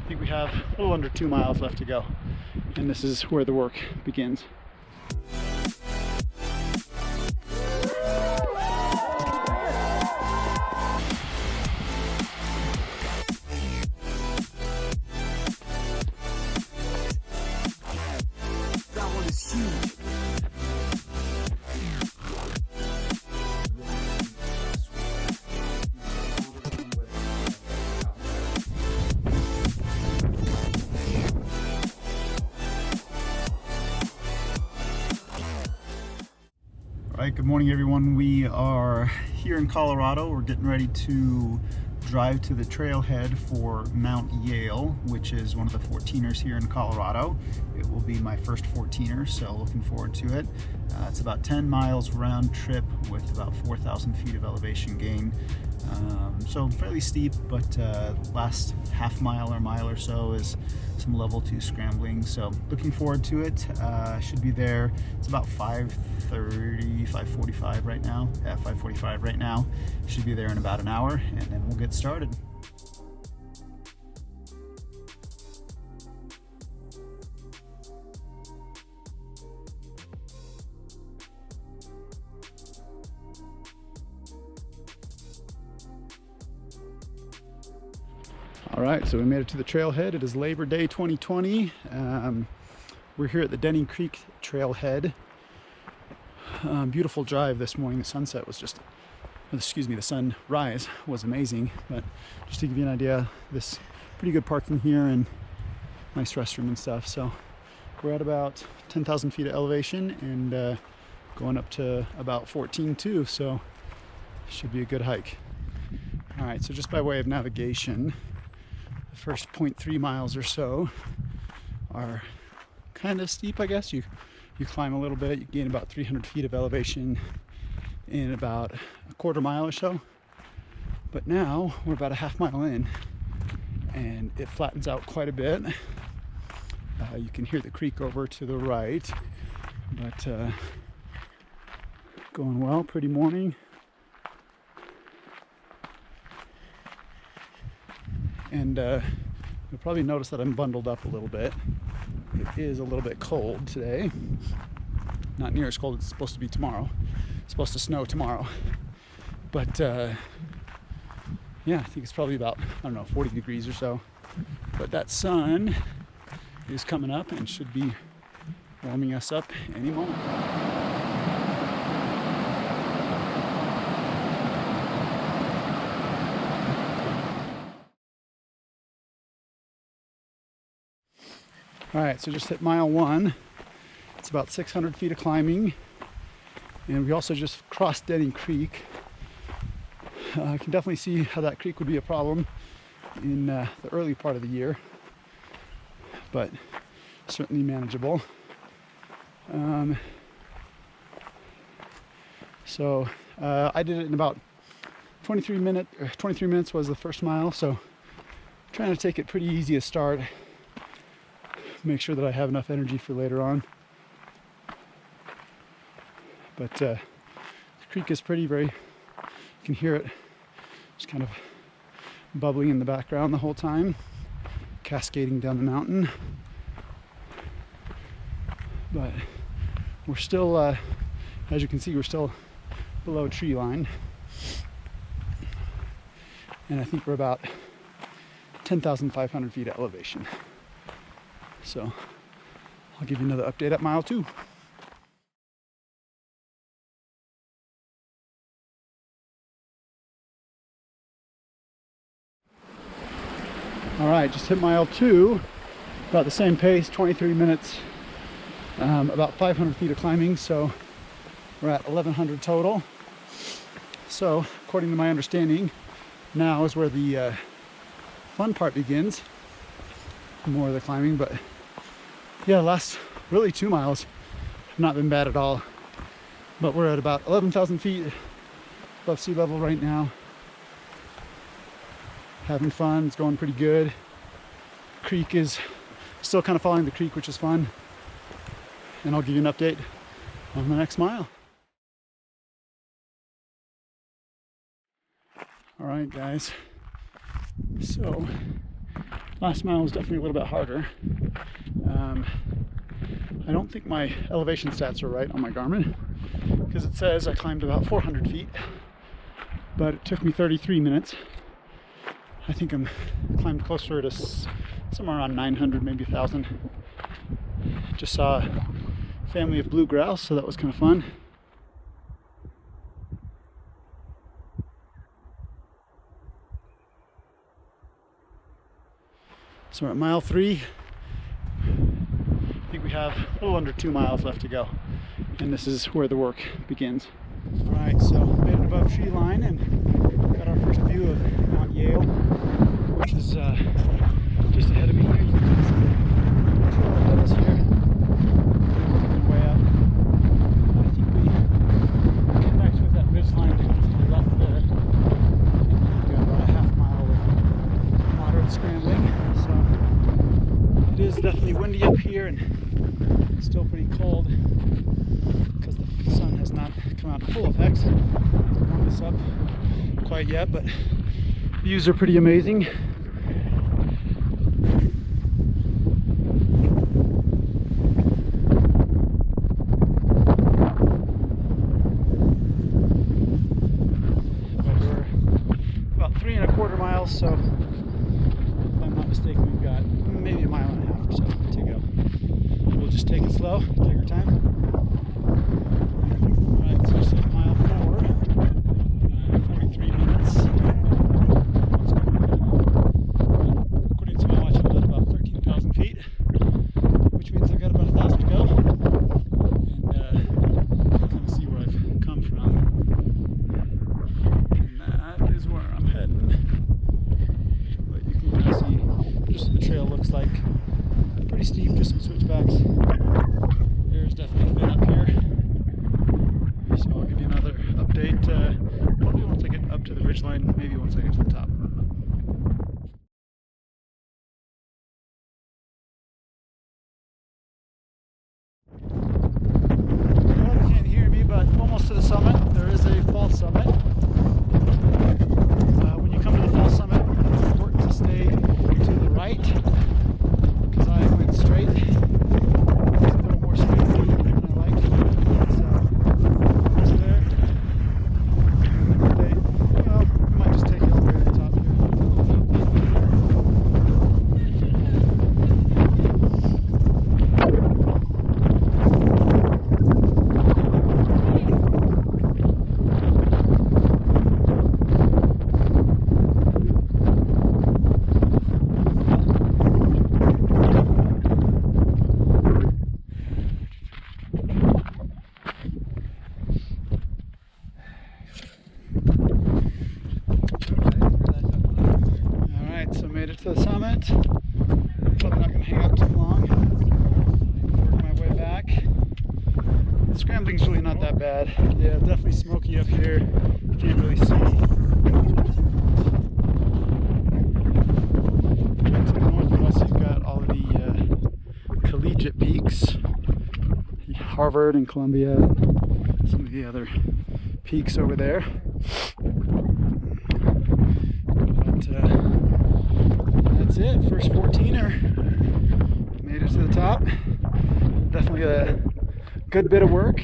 I think we have a little under 2 miles left to go, and this is where the work begins. That one is huge. All right, good morning everyone. We are here in Colorado. We're getting ready to drive to the trailhead for Mt Yale, which is one of the 14ers here in Colorado. It will be my first 14er, so looking forward to it. It's about 10 miles round trip with about 4,000 feet of elevation gain. So fairly steep, but last half mile or so is some level 2 scrambling. So looking forward to it. Should be there. It's about 5:30, 5:45 right now. Yeah, 5:45 right now. Should be there in about an hour, and then we'll get started. All right, so we made it to the trailhead. It is Labor Day 2020. We're here at the Denny Creek trailhead. Beautiful drive this morning. The sunset was just, the sunrise was amazing. But just to give you an idea, this pretty good parking here and nice restroom and stuff. So we're at about 10,000 feet of elevation and going up to about 14.2. So should be a good hike. All right, so just by way of navigation, the first 0.3 miles or so are kind of steep, I guess. You climb a little bit, you gain about 300 feet of elevation in about a quarter mile or so. But now we're about a half mile in and it flattens out quite a bit. You can hear the creek over to the right, but going well, pretty morning. And you'll probably notice that I'm bundled up a little bit. It is a little bit cold today. Not near as cold as it's supposed to be tomorrow. It's supposed to snow tomorrow. But yeah, I think it's probably about, 40 degrees or so. But that sun is coming up and should be warming us up any moment. All right, so just hit mile 1. It's about 600 feet of climbing. And we also just crossed Denny Creek. I can definitely see how that creek would be a problem in the early part of the year, but certainly manageable. So I did it in about 23 minutes was the first mile, so trying to take it pretty easy to start. Make sure that I have enough energy for later on. But the creek is you can hear it just kind of bubbling in the background the whole time, cascading down the mountain. But we're still, as you can see, we're still below tree line. And I think we're about 10,500 feet of elevation. So I'll give you another update at mile 2. All right, just hit mile 2, about the same pace, 23 minutes, about 500 feet of climbing, so we're at 1,100 total. So according to my understanding, now is where the fun part begins, more of the climbing. But yeah, last really 2 miles have not been bad at all, but we're at about 11,000 feet above sea level right now. Having fun, it's going pretty good. Creek is still kind of following the creek, which is fun. And I'll give you an update on the next mile. All right, guys. So Last mile was definitely a little bit harder. I don't think my elevation stats are right on my Garmin, because it says I climbed about 400 feet, but it took me 33 minutes. I think I'm climbed closer to somewhere around 900, maybe 1,000. Just saw a family of blue grouse, so that was kind of fun. So we're at mile 3. I think we have a little under 2 miles left to go, and this is where the work begins. All right, so made it above tree line and got our first view of Mt Yale, which is just ahead of me here. You can see some trail ahead of us here. Working way up. I think we connect with that ridge line to the left there. We've got about a half mile of moderate scrambling. So it is definitely windy up here and still pretty cold because the sun has not come out in full effect. Hasn't warmed us up quite yet, but views are pretty amazing. But we're about 3¼ miles, so if I'm not mistaken, we've got maybe a mile and a half or so to go. We'll just take it slow, take our time. Alright, so this is mile 4, 43 minutes. According to my watch, I'm at about 13,000 feet, which means I've got about 1,000 to go. And kind of see where I've come from. And that is where I'm heading. But you can kind of see just what the trail looks like. Pretty steep, just some switchbacks. There's definitely a bit up here. So I'll give you another update probably once I get up to the ridgeline, maybe once I get to the top. Well, you can't hear me, but almost to the summit. There is a false summit. When you come to the false summit, it's important to stay to the right, because I went straight. It's a little more straight than I like. So it's there. Well, we might just take it all the way to the top here. Made it to the summit. Probably not going to hang out too long. Work my way back. The scrambling's really not that bad. Yeah, definitely smoky up here. You can't really see. To the north of us, you've got all of the collegiate peaks. Harvard and Columbia, and some of the other peaks over there. But that's it, first 14er. Made it to the top. Definitely a good bit of work.